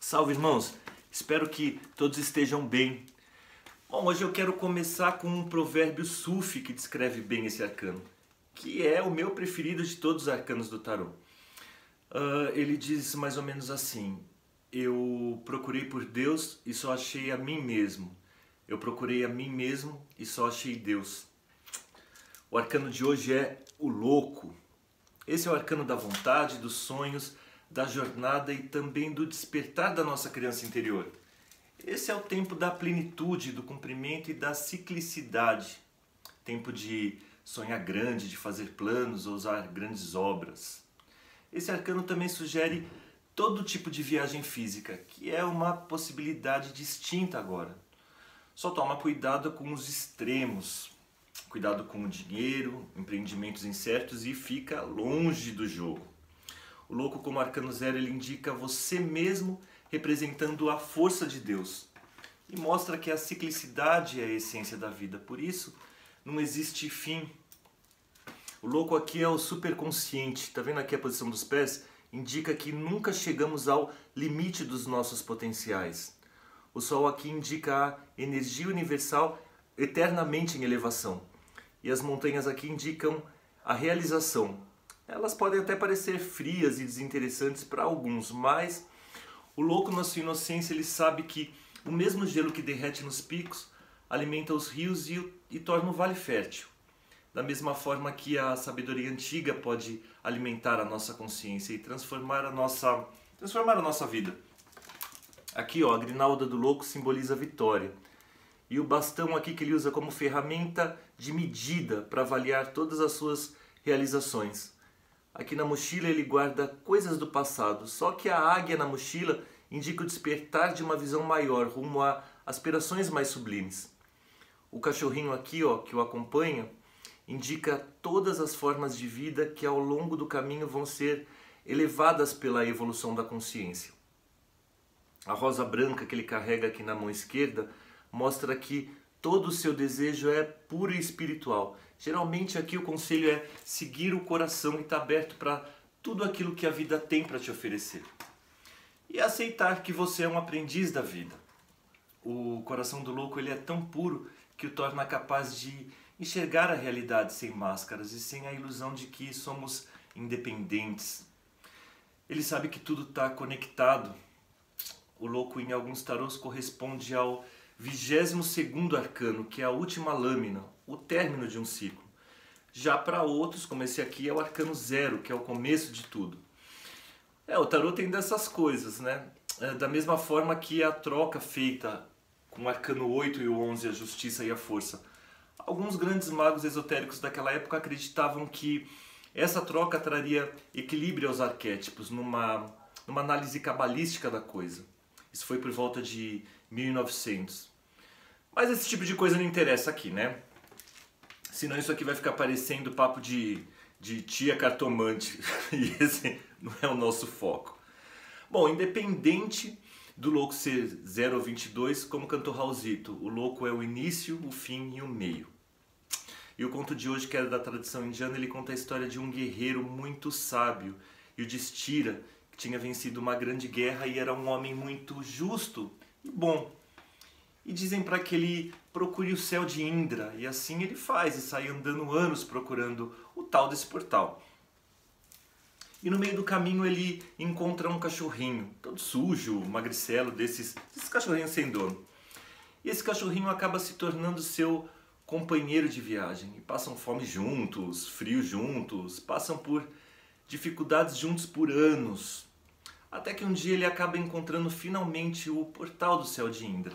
Salve, irmãos! Espero que todos estejam bem. Bom, hoje eu quero começar com um provérbio sufi que descreve bem esse arcano, que é o meu preferido de todos os arcanos do tarô. Ele diz mais ou menos assim: eu procurei por Deus e só achei a mim mesmo. Eu procurei a mim mesmo e só achei Deus. O arcano de hoje é o louco. Esse é o arcano da vontade, dos sonhos, da jornada e também do despertar da nossa criança interior. Esse é o tempo da plenitude, do cumprimento e da ciclicidade. Tempo de sonhar grande, de fazer planos, ousar grandes obras. Esse arcano também sugere todo tipo de viagem física, que é uma possibilidade distinta agora. Só toma cuidado com os extremos. Cuidado com o dinheiro, empreendimentos incertos e fica longe do jogo. O louco como arcano zero, ele indica você mesmo representando a força de Deus. E mostra que a ciclicidade é a essência da vida, por isso não existe fim. O louco aqui é o superconsciente, tá vendo aqui a posição dos pés? Indica que nunca chegamos ao limite dos nossos potenciais. O sol aqui indica a energia universal eternamente em elevação. E as montanhas aqui indicam a realização. Elas podem até parecer frias e desinteressantes para alguns, mas o louco na sua inocência, ele sabe que o mesmo gelo que derrete nos picos alimenta os rios e torna o vale fértil. Da mesma forma que a sabedoria antiga pode alimentar a nossa consciência e transformar a nossa vida. Aqui, ó, a grinalda do louco simboliza a vitória. E o bastão aqui que ele usa como ferramenta de medida para avaliar todas as suas realizações. Aqui na mochila ele guarda coisas do passado, só que a águia na mochila indica o despertar de uma visão maior, rumo a aspirações mais sublimes. O cachorrinho aqui, ó, que o acompanha, indica todas as formas de vida que ao longo do caminho vão ser elevadas pela evolução da consciência. A rosa branca que ele carrega aqui na mão esquerda mostra que todo o seu desejo é puro e espiritual. Geralmente aqui o conselho é seguir o coração e estar aberto para tudo aquilo que a vida tem para te oferecer. E aceitar que você é um aprendiz da vida. O coração do louco, ele é tão puro que o torna capaz de enxergar a realidade sem máscaras e sem a ilusão de que somos independentes. Ele sabe que tudo está conectado. O louco em alguns tarôs corresponde ao 22º arcano, que é a última lâmina, o término de um ciclo. Já para outros, como esse aqui, é o arcano zero, que é o começo de tudo. O tarô tem dessas coisas, né? Da mesma forma que a troca feita com o arcano 8 e o 11, a justiça e a força. Alguns grandes magos esotéricos daquela época acreditavam que essa troca traria equilíbrio aos arquétipos, numa análise cabalística da coisa. Isso foi por volta de 1900. Mas esse tipo de coisa não interessa aqui, né? Senão isso aqui vai ficar parecendo papo de tia cartomante. E esse não é o nosso foco. Bom, independente do louco ser 0 ou 22, como cantou Raulzito, o louco é o início, o fim e o meio. E o conto de hoje, que era da tradição indiana, ele conta a história de um guerreiro muito sábio, Yudhishthira, que tinha vencido uma grande guerra e era um homem muito justo e bom. E dizem para que ele procure o céu de Indra, e assim ele faz, e sai andando anos procurando o tal desse portal. E no meio do caminho ele encontra um cachorrinho, todo sujo, magricelo, desses cachorrinhos sem dono. E esse cachorrinho acaba se tornando seu companheiro de viagem, e passam fome juntos, frio juntos, passam por dificuldades juntos por anos. Até que um dia ele acaba encontrando finalmente o portal do céu de Indra.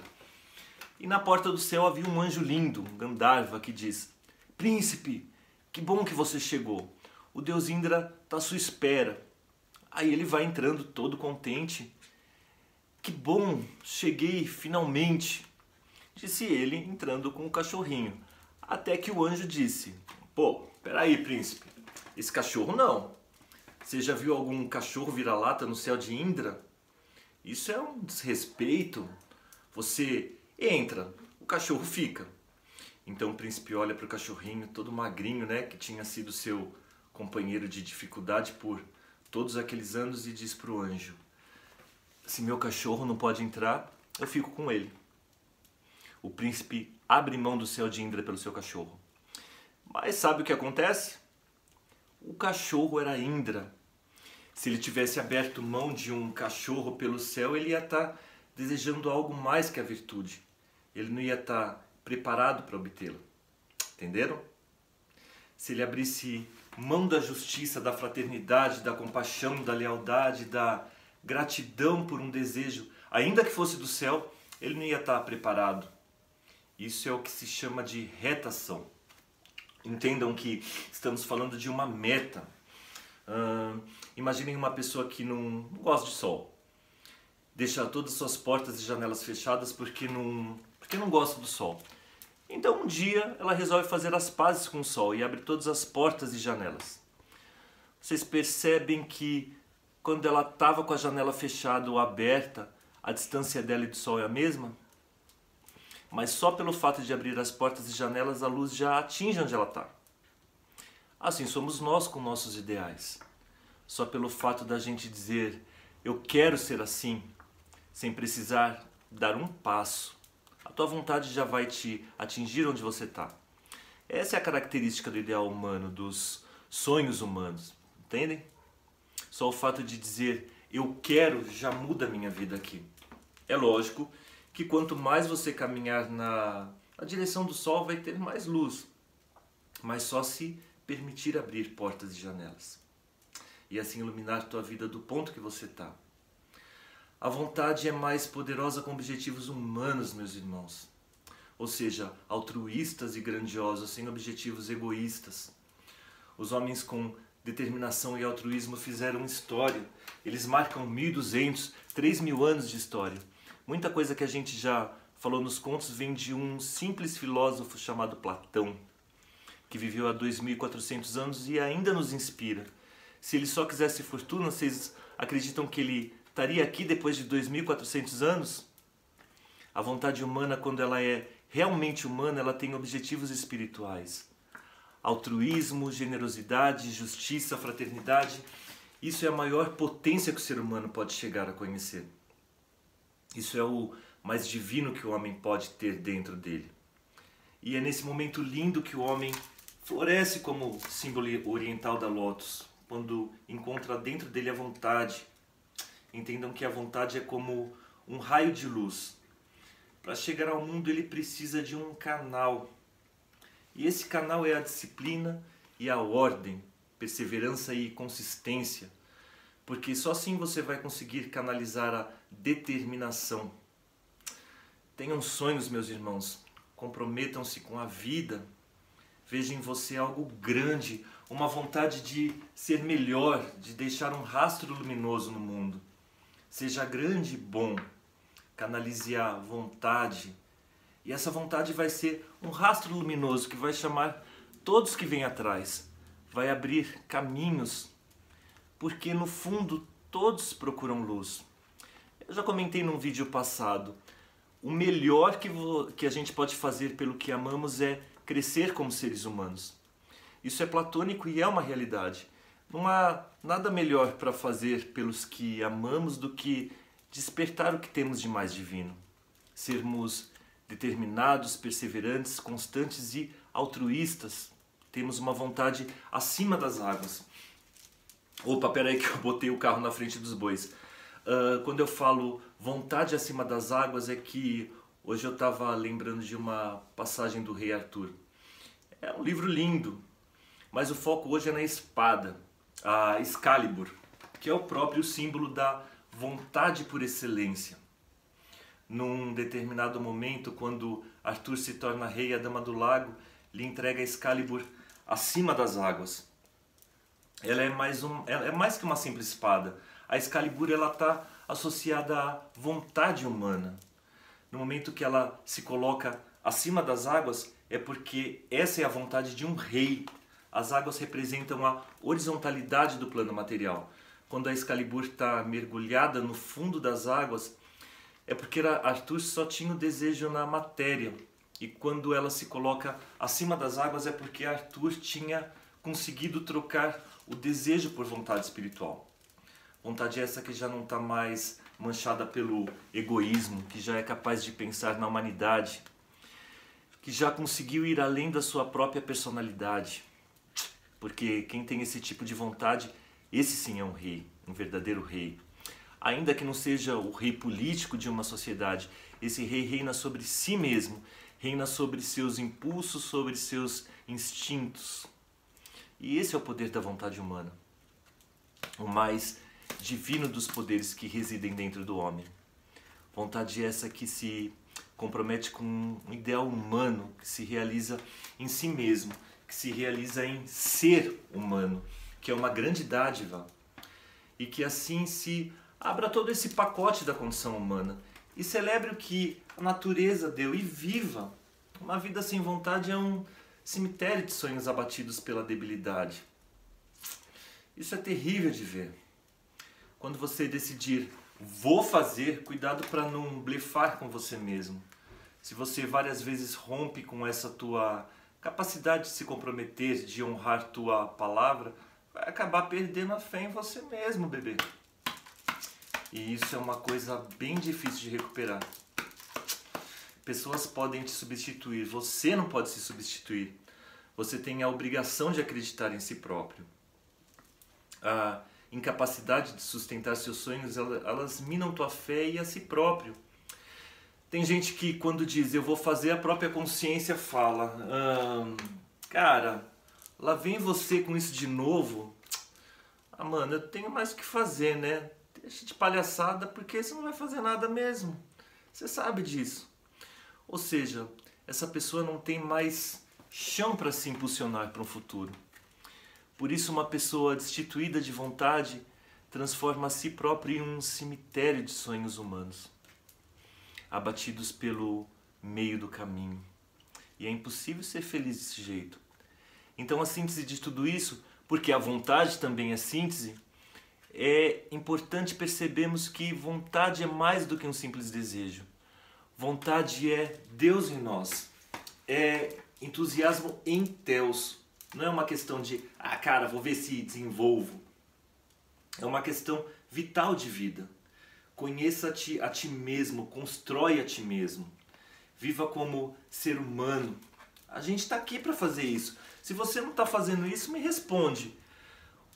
E na porta do céu havia um anjo lindo, um Gandharva, que diz: "Príncipe, que bom que você chegou. O deus Indra está à sua espera." Aí ele vai entrando todo contente. "Que bom, cheguei finalmente", disse ele, entrando com o cachorrinho. Até que o anjo disse: "Pô, peraí, príncipe, esse cachorro não. Você já viu algum cachorro vira-lata no céu de Indra? Isso é um desrespeito. Você entra, o cachorro fica." Então o príncipe olha para o cachorrinho, todo magrinho, né, que tinha sido seu companheiro de dificuldade por todos aqueles anos, e diz para o anjo: Se meu cachorro não pode entrar, eu fico com ele. O príncipe abre mão do céu de Indra pelo seu cachorro. Mas sabe o que acontece? O cachorro era Indra. Se ele tivesse aberto mão de um cachorro pelo céu, ele ia estar desejando algo mais que a virtude. Ele não ia estar preparado para obtê-la. Entenderam? Se ele abrisse mão da justiça, da fraternidade, da compaixão, da lealdade, da gratidão por um desejo, ainda que fosse do céu, ele não ia estar preparado. Isso é o que se chama de retação. Entendam que estamos falando de uma meta. Imaginem uma pessoa que não gosta de sol. Deixa todas as suas portas e janelas fechadas porque não gosta do sol. Então um dia ela resolve fazer as pazes com o sol e abre todas as portas e janelas. Vocês percebem que quando ela estava com a janela fechada ou aberta, a distância dela e do sol é a mesma? Mas só pelo fato de abrir as portas e janelas, a luz já atinge onde ela está. Assim somos nós com nossos ideais. Só pelo fato da gente dizer, eu quero ser assim, sem precisar dar um passo, a tua vontade já vai te atingir onde você está. Essa é a característica do ideal humano, dos sonhos humanos, entendem? Só o fato de dizer, eu quero, já muda a minha vida aqui. É lógico que quanto mais você caminhar na direção do sol, vai ter mais luz. Mas só se permitir abrir portas e janelas. E assim iluminar tua vida do ponto que você está. A vontade é mais poderosa com objetivos humanos, meus irmãos. Ou seja, altruístas e grandiosos, sem objetivos egoístas. Os homens com determinação e altruísmo fizeram história. Eles marcam 1.200, 3.000 anos de história. Muita coisa que a gente já falou nos contos vem de um simples filósofo chamado Platão, que viveu há 2.400 anos e ainda nos inspira. Se ele só quisesse fortuna, vocês acreditam que ele estaria aqui depois de 2.400 anos? A vontade humana, quando ela é realmente humana, ela tem objetivos espirituais. Altruísmo, generosidade, justiça, fraternidade. Isso é a maior potência que o ser humano pode chegar a conhecer. Isso é o mais divino que o homem pode ter dentro dele. E é nesse momento lindo que o homem floresce como símbolo oriental da lótus, quando encontra dentro dele a vontade. Entendam que a vontade é como um raio de luz. Para chegar ao mundo ele precisa de um canal. E esse canal é a disciplina e a ordem, perseverança e consistência. Porque só assim você vai conseguir canalizar a determinação. Tenham sonhos, meus irmãos. Comprometam-se com a vida. Vejam em você algo grande, uma vontade de ser melhor, de deixar um rastro luminoso no mundo. Seja grande e bom. Canalize a vontade. E essa vontade vai ser um rastro luminoso que vai chamar todos que vêm atrás. Vai abrir caminhos. Porque no fundo todos procuram luz. Eu já comentei num vídeo passado. O melhor que a gente pode fazer pelo que amamos é crescer como seres humanos. Isso é platônico e é uma realidade. Não há nada melhor para fazer pelos que amamos do que despertar o que temos de mais divino. Sermos determinados, perseverantes, constantes e altruístas. Temos uma vontade acima das águas. Opa, peraí que eu botei o carro na frente dos bois. Quando eu falo vontade acima das águas é que hoje eu estava lembrando de uma passagem do Rei Arthur. É um livro lindo, mas o foco hoje é na espada, a Excalibur, que é o próprio símbolo da vontade por excelência. Num determinado momento, quando Arthur se torna rei, a Dama do Lago lhe entrega a Excalibur acima das águas. Ela é mais que uma simples espada. A Excalibur está associada à vontade humana. No momento que ela se coloca acima das águas, é porque essa é a vontade de um rei. As águas representam a horizontalidade do plano material. Quando a Excalibur está mergulhada no fundo das águas, é porque Arthur só tinha o desejo na matéria. E quando ela se coloca acima das águas, é porque Arthur tinha conseguido trocar o desejo por vontade espiritual. Vontade essa que já não está mais manchada pelo egoísmo, que já é capaz de pensar na humanidade, que já conseguiu ir além da sua própria personalidade. Porque quem tem esse tipo de vontade, esse sim é um rei, um verdadeiro rei. Ainda que não seja o rei político de uma sociedade, esse rei reina sobre si mesmo, reina sobre seus impulsos, sobre seus instintos. E esse é o poder da vontade humana, o mais divino dos poderes que residem dentro do homem. Vontade essa que se compromete com um ideal humano, que se realiza em si mesmo, que se realiza em ser humano, que é uma grande dádiva, e que assim se abra todo esse pacote da condição humana e celebre o que a natureza deu e viva. Uma vida sem vontade é um cemitério de sonhos abatidos pela debilidade. Isso é terrível de ver. Quando você decidir, vou fazer, cuidado para não blefar com você mesmo. Se você várias vezes rompe com essa tua capacidade de se comprometer, de honrar tua palavra, vai acabar perdendo a fé em você mesmo, bebê. E isso é uma coisa bem difícil de recuperar. Pessoas podem te substituir, você não pode se substituir. Você tem a obrigação de acreditar em si próprio. A incapacidade de sustentar seus sonhos, elas minam tua fé e a si próprio. Tem gente que quando diz eu vou fazer, a própria consciência fala, cara, lá vem você com isso de novo. Ah, mano, eu tenho mais o que fazer, né? Deixa de palhaçada, porque você não vai fazer nada mesmo. Você sabe disso. Ou seja, essa pessoa não tem mais chão para se impulsionar para um futuro. Por isso, uma pessoa destituída de vontade transforma a si própria em um cemitério de sonhos humanos, abatidos pelo meio do caminho. E é impossível ser feliz desse jeito. Então, a síntese de tudo isso, porque a vontade também é síntese, é importante percebermos que vontade é mais do que um simples desejo. Vontade é Deus em nós. É entusiasmo em Deus. Não é uma questão de, cara, vou ver se desenvolvo. É uma questão vital de vida. Conheça-te a ti mesmo, constrói a ti mesmo. Viva como ser humano. A gente está aqui para fazer isso. Se você não está fazendo isso, me responde.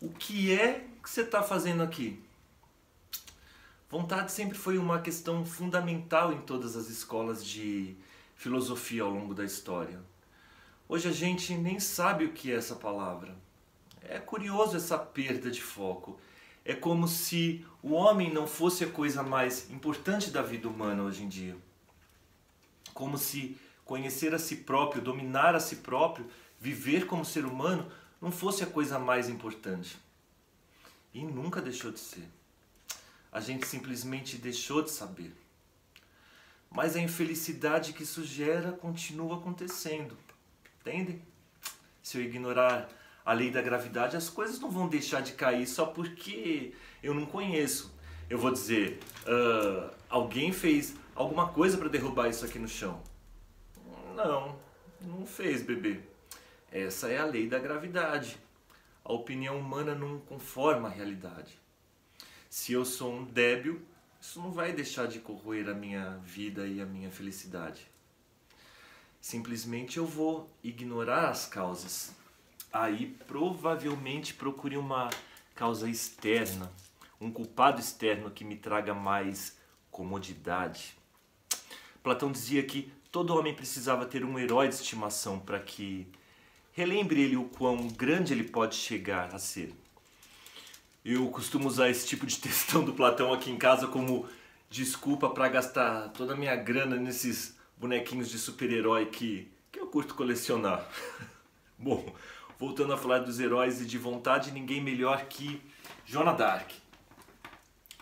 O que é que você está fazendo aqui? Vontade sempre foi uma questão fundamental em todas as escolas de filosofia ao longo da história. Hoje a gente nem sabe o que é essa palavra. É curioso essa perda de foco. É como se o homem não fosse a coisa mais importante da vida humana hoje em dia. Como se conhecer a si próprio, dominar a si próprio, viver como ser humano, não fosse a coisa mais importante. E nunca deixou de ser. A gente simplesmente deixou de saber. Mas a infelicidade que isso gera continua acontecendo. Entendem? Se eu ignorar a lei da gravidade, as coisas não vão deixar de cair só porque eu não conheço. Eu vou dizer, alguém fez alguma coisa para derrubar isso aqui no chão. Não, não fez, bebê. Essa é a lei da gravidade. A opinião humana não conforma a realidade. Se eu sou um débil, isso não vai deixar de corroer a minha vida e a minha felicidade. Simplesmente eu vou ignorar as causas. Aí provavelmente procure uma causa externa, um culpado externo que me traga mais comodidade. Platão dizia que todo homem precisava ter um herói de estimação para que relembre ele o quão grande ele pode chegar a ser. Eu costumo usar esse tipo de textão do Platão aqui em casa como desculpa para gastar toda a minha grana nesses bonequinhos de super-herói que eu curto colecionar. Bom, voltando a falar dos heróis e de vontade, ninguém melhor que Joana d'Arc.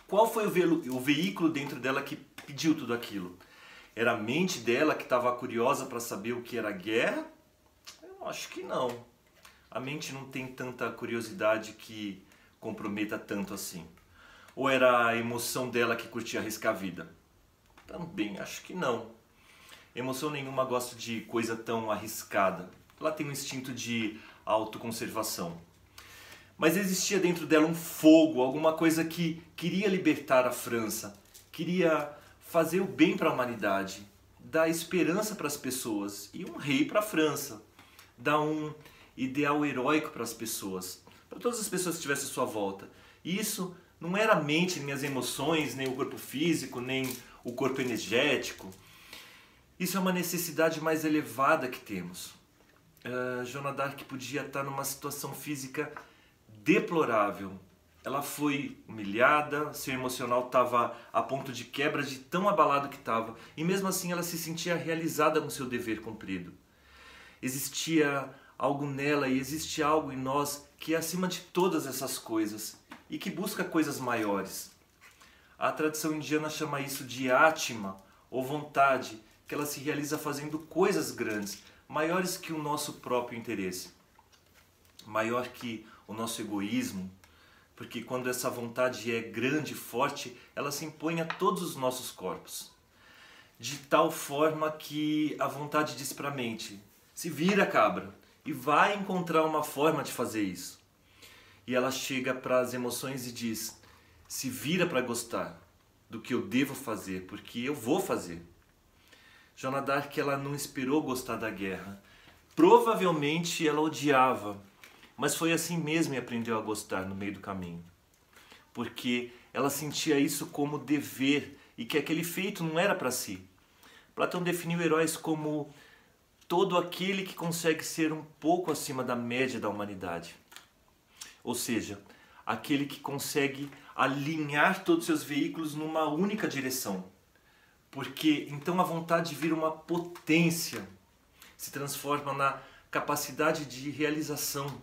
Qual foi o veículo dentro dela que pediu tudo aquilo? Era a mente dela que estava curiosa para saber o que era guerra? Eu acho que não. A mente não tem tanta curiosidade que comprometa tanto assim. Ou era a emoção dela que curtia arriscar a vida? Também acho que não. Emoção nenhuma gosta de coisa tão arriscada. Ela tem um instinto de autoconservação. Mas existia dentro dela um fogo, alguma coisa que queria libertar a França. queria fazer o bem para a humanidade, dar esperança para as pessoas e um rei para a França, dar um ideal heróico para as pessoas, para todas as pessoas que estivessem à sua volta. E isso não era a mente, nem as emoções, nem o corpo físico, nem o corpo energético. Isso é uma necessidade mais elevada que temos. Joana d'Arc podia estar numa situação física deplorável. Ela foi humilhada, seu emocional estava a ponto de quebra de tão abalado que estava. E mesmo assim ela se sentia realizada com seu dever cumprido. Existia algo nela e existe algo em nós que é acima de todas essas coisas e que busca coisas maiores. A tradição indiana chama isso de Atma, ou vontade, que ela se realiza fazendo coisas grandes, maiores que o nosso próprio interesse, maior que o nosso egoísmo, porque quando essa vontade é grande e forte, ela se impõe a todos os nossos corpos, de tal forma que a vontade diz para a mente: se vira, cabra, e vai encontrar uma forma de fazer isso. E ela chega para as emoções e diz: se vira para gostar do que eu devo fazer, porque eu vou fazer. Joana d'Arc, ela não esperou gostar da guerra. Provavelmente ela odiava, mas foi assim mesmo e aprendeu a gostar no meio do caminho. Porque ela sentia isso como dever e que aquele feito não era para si. Platão definiu heróis como todo aquele que consegue ser um pouco acima da média da humanidade. Ou seja, aquele que consegue alinhar todos os seus veículos numa única direção. Porque então a vontade vira uma potência, se transforma na capacidade de realização,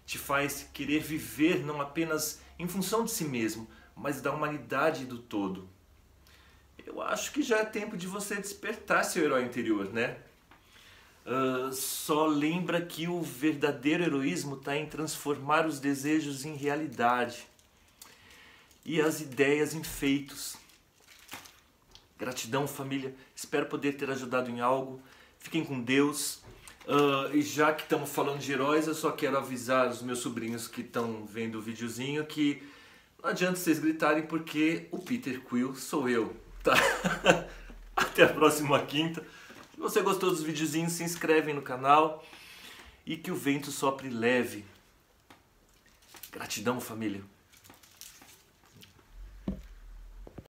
te faz querer viver não apenas em função de si mesmo, mas da humanidade e do todo. Eu acho que já é tempo de você despertar seu herói interior, né? Só lembra que o verdadeiro heroísmo está em transformar os desejos em realidade e as ideias em feitos. Gratidão, família. Espero poder ter ajudado em algo. Fiquem com Deus. E já que estamos falando de heróis, eu só quero avisar os meus sobrinhos que estão vendo o videozinho que não adianta vocês gritarem porque o Peter Quill sou eu, tá? Até a próxima quinta. Se você gostou dos videozinhos, se inscreve no canal e que o vento sopre leve. Gratidão, família.